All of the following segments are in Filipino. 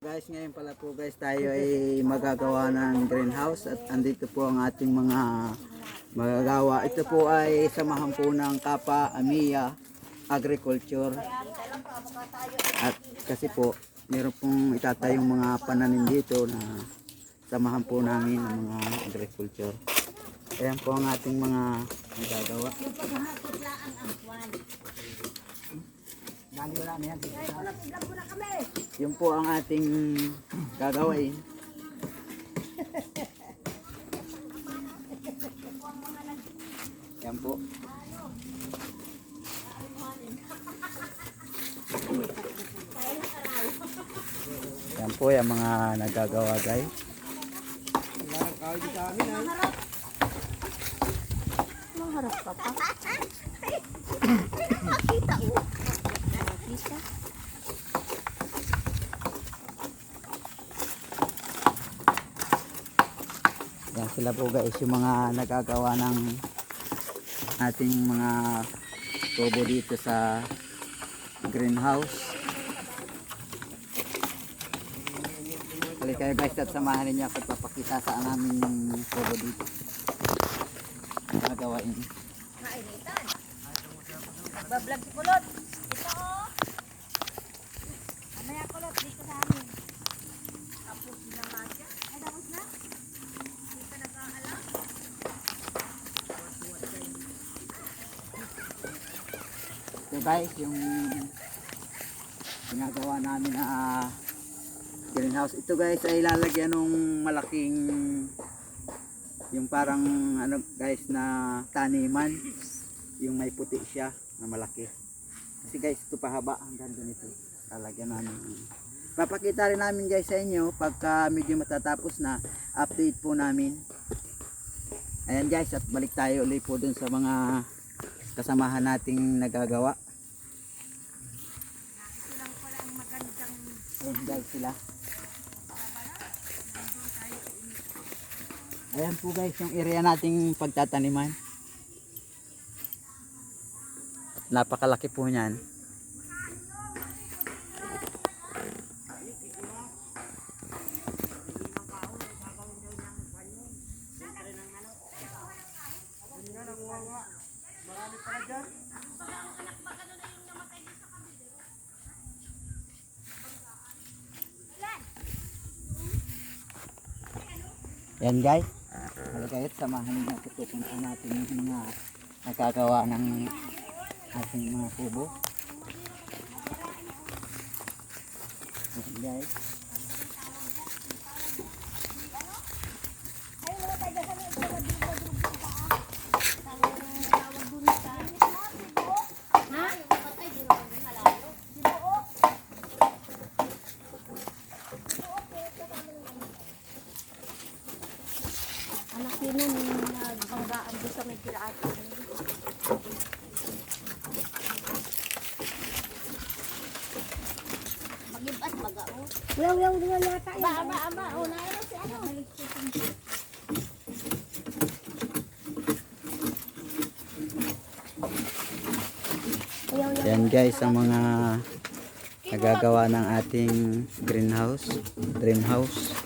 Guys, ngayon pala po guys, tayo ay magagawa ng greenhouse at andito po ang ating mga magagawa. Ito po ay samahan po ng Kapa Amiya Agriculture. At kasi po, meron pong itatayong mga pananim dito na samahan po namin ng mga agriculture. Ayan po ang ating mga magagawa. Yun po ang ating gagawin. Yan po. Yan po yung mga nagagawa guys. Maharap ka pa. Makita o. Makita. Yan sila po guys, yung mga nagagawa ng ating mga tubo dito sa greenhouse. Halika kayo guys at samahan ninyo ako, papakita sa namin yung tubo dito. Nagawain. Kainitan. Nagbablog si Kulot. Ito o. Amaya Kulot, dito sa amin. Tapos na masya. Ay, tapos na? Hindi ka nag-aalam? So guys, yung ginagawa namin na greenhouse. Ito guys ay lalagyan ng malaking yung parang ano guys na taniman, yung may puti siya na malaki. Kasi guys ito pahaba hanggang doon ito. Lalagyan namin. Papakita rin namin guys sa inyo pagka medyo matatapos na, update po namin. Ayan guys, at balik tayo ulit po dun sa mga kasamahan nating nagagawa. Silang palang magandang Ayan guys sila. Ayan po guys yung area nating pagtataniman. Napakalaki po niyan. Yan guys. Halika't samahan niyo ako, tutukan natin yung mga nagkagawa ng ating mga kubo. Ayan guys. anak yun yung nagbanggaan doon sa may kiraatin. Mag-ibat, mag-ao. Yaw, di nga yata yun. Ama, una yun si ano. Yan guys ang mga nagagawa ng ating greenhouse, dream house.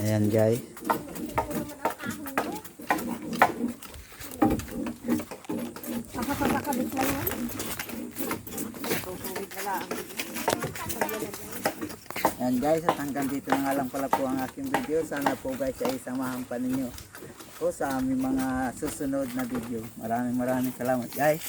Ayan guys. Kakakabit lang yan. Ayan guys, at hanggang dito na nga lang pala po ang aking video. Sana po guys ay samahan pa ninyo po sa aming mga susunod na video. Maraming salamat guys.